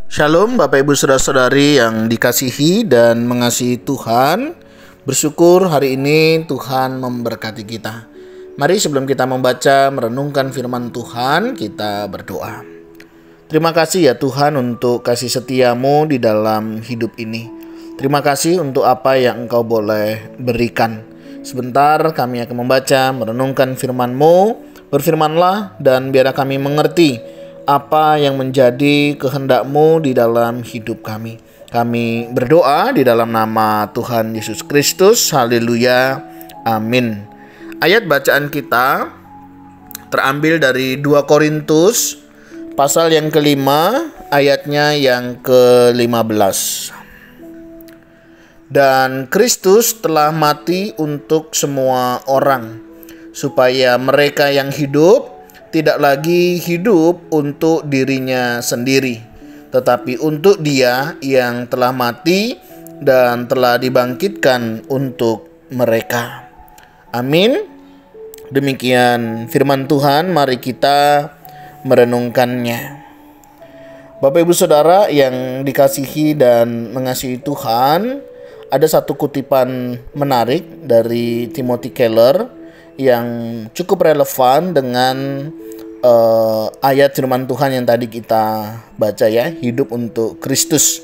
Shalom Bapak Ibu Saudara-saudari yang dikasihi dan mengasihi Tuhan. Bersyukur hari ini Tuhan memberkati kita. Mari sebelum kita membaca merenungkan firman Tuhan, kita berdoa. Terima kasih ya Tuhan untuk kasih setiamu di dalam hidup ini. Terima kasih untuk apa yang Engkau boleh berikan. Sebentar kami akan membaca, merenungkan firman-Mu. Berfirmanlah dan biarlah kami mengerti apa yang menjadi kehendak-Mu di dalam hidup kami. Kami berdoa di dalam nama Tuhan Yesus Kristus. Haleluya. Amin. Ayat bacaan kita terambil dari 2 Korintus pasal yang kelima, ayatnya yang ke-15. Dan Kristus telah mati untuk semua orang, supaya mereka yang hidup tidak lagi hidup untuk dirinya sendiri, tetapi untuk Dia yang telah mati dan telah dibangkitkan untuk mereka. Amin. Demikian firman Tuhan, mari kita merenungkannya. Bapak Ibu Saudara yang dikasihi dan mengasihi Tuhan, ada satu kutipan menarik dari Timothy Keller yang cukup relevan dengan ayat firman Tuhan yang tadi kita baca ya, hidup untuk Kristus.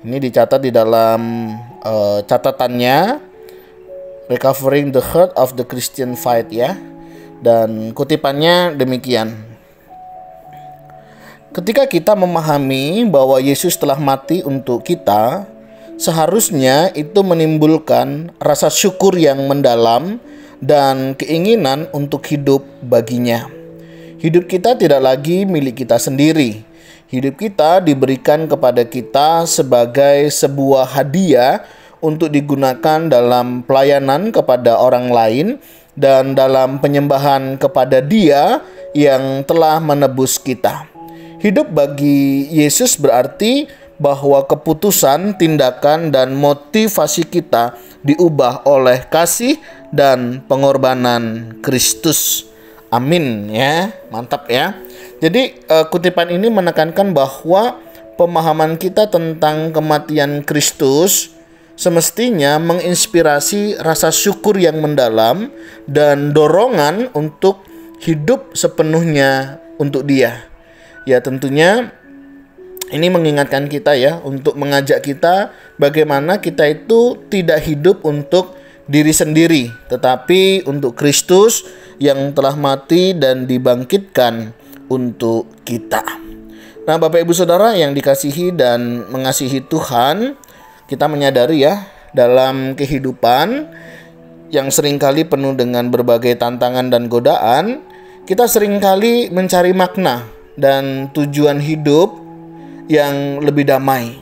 Ini dicatat di dalam catatannya Recovering the Heart of the Christian Faith ya. Dan kutipannya demikian. Ketika kita memahami bahwa Yesus telah mati untuk kita, seharusnya itu menimbulkan rasa syukur yang mendalam dan keinginan untuk hidup baginya. Hidup kita tidak lagi milik kita sendiri. Hidup kita diberikan kepada kita sebagai sebuah hadiah untuk digunakan dalam pelayanan kepada orang lain dan dalam penyembahan kepada Dia yang telah menebus kita. Hidup bagi Yesus berarti bahwa keputusan, tindakan, dan motivasi kita diubah oleh kasih dan pengorbanan Kristus. Amin ya, mantap ya. Jadi kutipan ini menekankan bahwa pemahaman kita tentang kematian Kristus semestinya menginspirasi rasa syukur yang mendalam dan dorongan untuk hidup sepenuhnya untuk Dia. Ya tentunya ini mengingatkan kita ya, untuk mengajak kita bagaimana kita itu tidak hidup untuk diri sendiri, tetapi untuk Kristus yang telah mati dan dibangkitkan untuk kita. Nah, Bapak Ibu Saudara yang dikasihi dan mengasihi Tuhan, kita menyadari ya, dalam kehidupan yang seringkali penuh dengan berbagai tantangan dan godaan, kita seringkali mencari makna dan tujuan hidup yang lebih damai.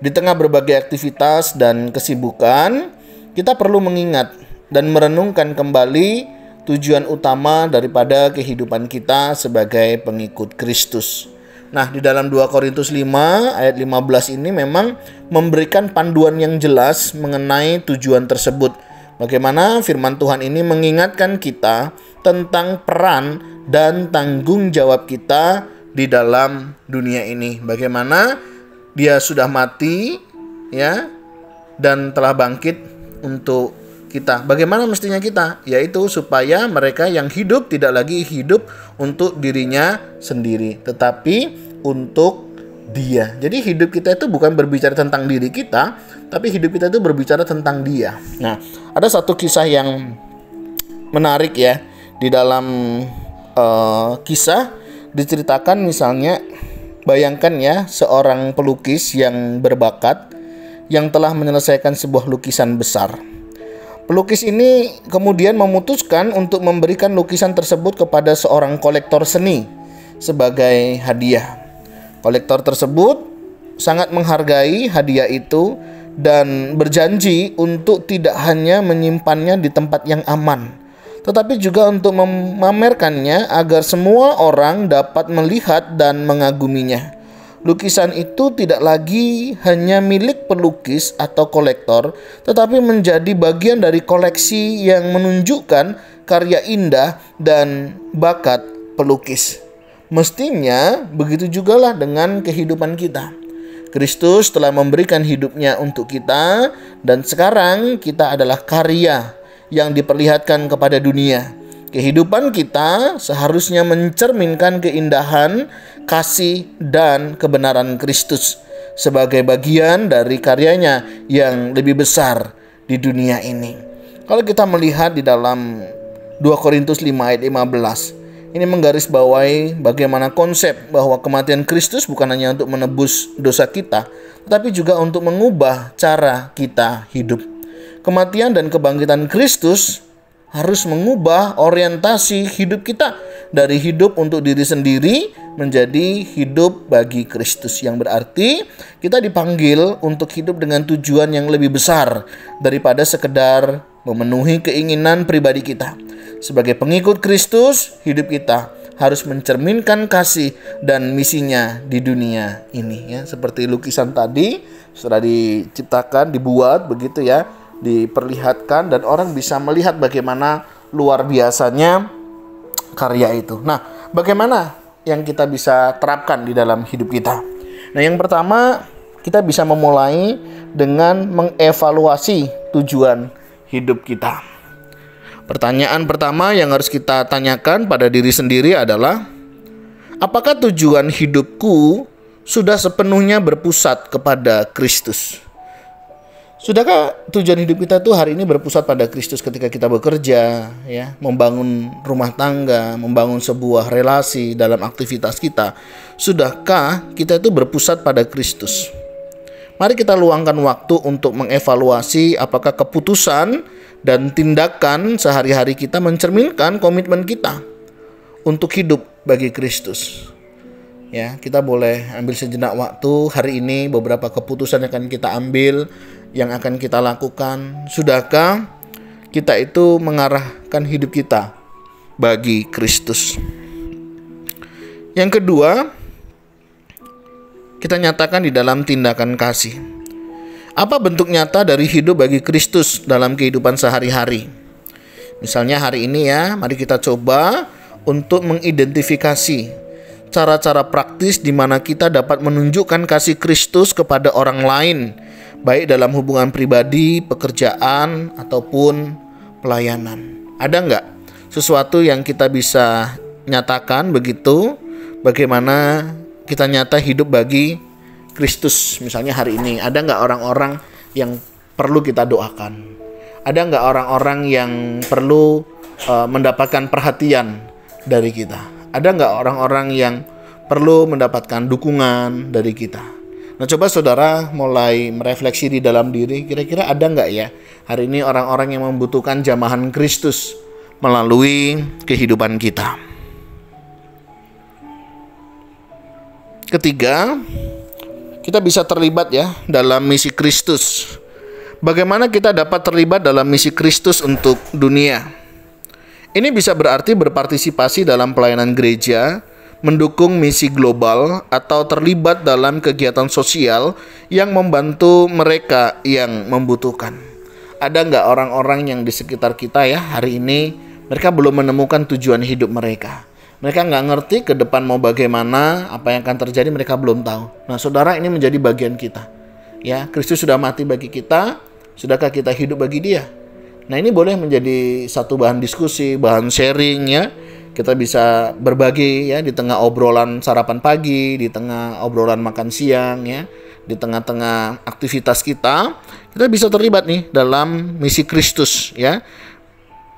Di tengah berbagai aktivitas dan kesibukan, kita perlu mengingat dan merenungkan kembali tujuan utama daripada kehidupan kita sebagai pengikut Kristus. Nah, di dalam 2 Korintus 5 ayat 15 ini memang memberikan panduan yang jelas mengenai tujuan tersebut. Bagaimana firman Tuhan ini mengingatkan kita tentang peran dan tanggung jawab kita di dalam dunia ini. Bagaimana Dia sudah mati ya dan telah bangkit untuk kita. Bagaimana mestinya kita? Yaitu supaya mereka yang hidup tidak lagi hidup untuk dirinya sendiri, tetapi untuk Dia. Jadi hidup kita itu bukan berbicara tentang diri kita, tapi hidup kita itu berbicara tentang Dia. Nah, ada satu kisah yang menarik ya. Di dalam kisah diceritakan misalnya, bayangkan ya, seorang pelukis yang berbakat yang telah menyelesaikan sebuah lukisan besar. Pelukis ini kemudian memutuskan untuk memberikan lukisan tersebut kepada seorang kolektor seni sebagai hadiah. Kolektor tersebut sangat menghargai hadiah itu dan berjanji untuk tidak hanya menyimpannya di tempat yang aman, tetapi juga untuk memamerkannya agar semua orang dapat melihat dan mengaguminya. Lukisan itu tidak lagi hanya milik pelukis atau kolektor, tetapi menjadi bagian dari koleksi yang menunjukkan karya indah dan bakat pelukis. Mestinya begitu jugalah dengan kehidupan kita. Kristus telah memberikan hidupnya untuk kita, dan sekarang kita adalah karya yang diperlihatkan kepada dunia. Kehidupan kita seharusnya mencerminkan keindahan, kasih, dan kebenaran Kristus sebagai bagian dari karyanya yang lebih besar di dunia ini. Kalau kita melihat di dalam 2 Korintus 5 ayat 15, ini menggarisbawahi bagaimana konsep bahwa kematian Kristus bukan hanya untuk menebus dosa kita, tetapi juga untuk mengubah cara kita hidup. Kematian dan kebangkitan Kristus harus mengubah orientasi hidup kita dari hidup untuk diri sendiri menjadi hidup bagi Kristus, yang berarti kita dipanggil untuk hidup dengan tujuan yang lebih besar daripada sekedar memenuhi keinginan pribadi kita. Sebagai pengikut Kristus, hidup kita harus mencerminkan kasih dan misinya di dunia ini, ya. Seperti lukisan tadi sudah diciptakan, dibuat begitu ya, diperlihatkan, dan orang bisa melihat bagaimana luar biasanya karya itu. Nah, bagaimana yang kita bisa terapkan di dalam hidup kita? Nah, yang pertama, kita bisa memulai dengan mengevaluasi tujuan hidup kita. Pertanyaan pertama yang harus kita tanyakan pada diri sendiri adalah, apakah tujuan hidupku sudah sepenuhnya berpusat kepada Kristus? Sudahkah tujuan hidup kita tuh hari ini berpusat pada Kristus ketika kita bekerja, ya, membangun rumah tangga, membangun sebuah relasi dalam aktivitas kita? Sudahkah kita itu berpusat pada Kristus? Mari kita luangkan waktu untuk mengevaluasi apakah keputusan dan tindakan sehari-hari kita mencerminkan komitmen kita untuk hidup bagi Kristus. Ya, kita boleh ambil sejenak waktu hari ini, beberapa keputusan yang akan kita ambil, yang akan kita lakukan. Sudahkah kita itu mengarahkan hidup kita bagi Kristus? Yang kedua, kita nyatakan di dalam tindakan kasih. Apa bentuk nyata dari hidup bagi Kristus dalam kehidupan sehari-hari? Misalnya hari ini ya, mari kita coba untuk mengidentifikasi cara-cara praktis di mana kita dapat menunjukkan kasih Kristus kepada orang lain, baik dalam hubungan pribadi, pekerjaan, ataupun pelayanan. Ada nggak sesuatu yang kita bisa nyatakan begitu, bagaimana kita nyata hidup bagi Kristus? Misalnya hari ini, ada nggak orang-orang yang perlu kita doakan? Ada nggak orang-orang yang perlu mendapatkan perhatian dari kita? Ada nggak orang-orang yang perlu mendapatkan dukungan dari kita? Nah, coba saudara mulai merefleksi di dalam diri, kira-kira ada nggak ya hari ini orang-orang yang membutuhkan jamahan Kristus melalui kehidupan kita? Ketiga, kita bisa terlibat ya dalam misi Kristus. Bagaimana kita dapat terlibat dalam misi Kristus untuk dunia? Ini bisa berarti berpartisipasi dalam pelayanan gereja, mendukung misi global, atau terlibat dalam kegiatan sosial yang membantu mereka yang membutuhkan. Ada nggak orang-orang yang di sekitar kita ya hari ini, mereka belum menemukan tujuan hidup mereka? Mereka nggak ngerti ke depan mau bagaimana, apa yang akan terjadi mereka belum tahu. Nah, saudara, ini menjadi bagian kita. Ya, Kristus sudah mati bagi kita, sudahkah kita hidup bagi Dia? Nah, ini boleh menjadi satu bahan diskusi, bahan sharing ya. Kita bisa berbagi ya di tengah obrolan sarapan pagi, di tengah obrolan makan siang ya, di tengah-tengah aktivitas kita bisa terlibat nih dalam misi Kristus ya.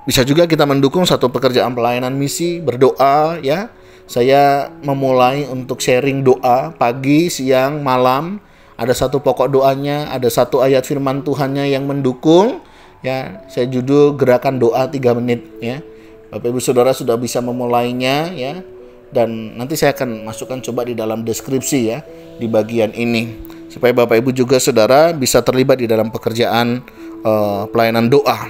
Bisa juga kita mendukung satu pekerjaan pelayanan misi, berdoa ya. Saya memulai untuk sharing doa pagi, siang, malam. Ada satu pokok doanya, ada satu ayat firman Tuhannya yang mendukung ya. Saya judul gerakan doa 3 menit ya. Bapak Ibu Saudara sudah bisa memulainya ya. Dan nanti saya akan masukkan coba di dalam deskripsi ya di bagian ini, supaya Bapak Ibu juga Saudara bisa terlibat di dalam pekerjaan pelayanan doa.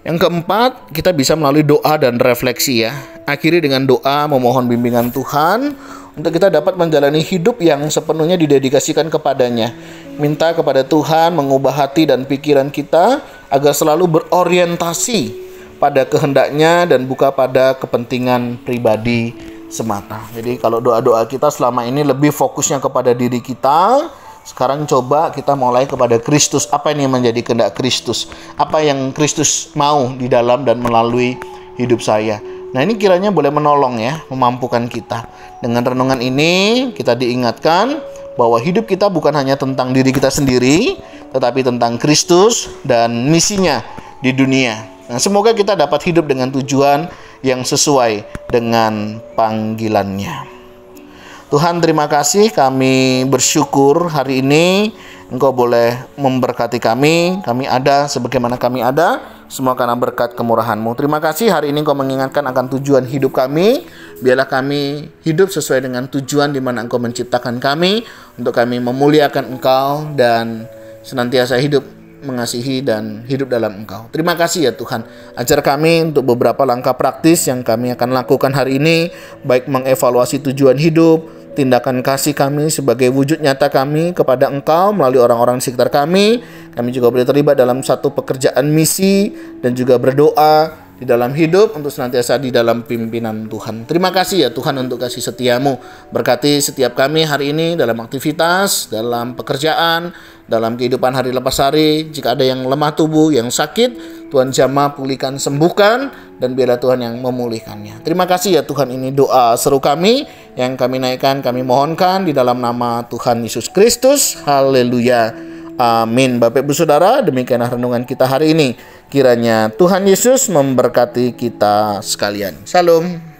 Yang keempat, kita bisa melalui doa dan refleksi ya. Akhiri dengan doa memohon bimbingan Tuhan untuk kita dapat menjalani hidup yang sepenuhnya didedikasikan kepadanya. Minta kepada Tuhan mengubah hati dan pikiran kita agar selalu berorientasi pada kehendaknya dan bukan pada kepentingan pribadi semata. Jadi kalau doa-doa kita selama ini lebih fokusnya kepada diri kita, sekarang coba kita mulai kepada Kristus. Apa ini yang menjadi kehendak Kristus? Apa yang Kristus mau di dalam dan melalui hidup saya? Nah, ini kiranya boleh menolong ya, memampukan kita. Dengan renungan ini kita diingatkan bahwa hidup kita bukan hanya tentang diri kita sendiri, tetapi tentang Kristus dan misinya di dunia. Nah, semoga kita dapat hidup dengan tujuan yang sesuai dengan panggilannya. Tuhan, terima kasih, kami bersyukur hari ini Engkau boleh memberkati kami ada sebagaimana kami ada, semua karena berkat kemurahan-Mu. Terima kasih hari ini Engkau mengingatkan akan tujuan hidup kami. Biarlah kami hidup sesuai dengan tujuan di mana Engkau menciptakan kami, untuk kami memuliakan Engkau dan senantiasa hidup mengasihi dan hidup dalam Engkau. Terima kasih ya Tuhan. Ajar kami untuk beberapa langkah praktis yang kami akan lakukan hari ini, baik mengevaluasi tujuan hidup, tindakan kasih kami sebagai wujud nyata kami kepada Engkau melalui orang-orang di sekitar kami. Kami juga boleh terlibat dalam satu pekerjaan misi dan juga berdoa di dalam hidup untuk senantiasa di dalam pimpinan Tuhan. Terima kasih ya Tuhan untuk kasih setia-Mu. Berkati setiap kami hari ini dalam aktivitas, dalam pekerjaan, dalam kehidupan hari lepas hari. Jika ada yang lemah tubuh, yang sakit, Tuhan jamah, pulihkan, sembuhkan, dan biarlah Tuhan yang memulihkannya. Terima kasih ya Tuhan, ini doa seru kami yang kami naikkan, kami mohonkan di dalam nama Tuhan Yesus Kristus. Haleluya. Amin. Bapak Ibu Saudara, demikianlah renungan kita hari ini. Kiranya Tuhan Yesus memberkati kita sekalian. Shalom.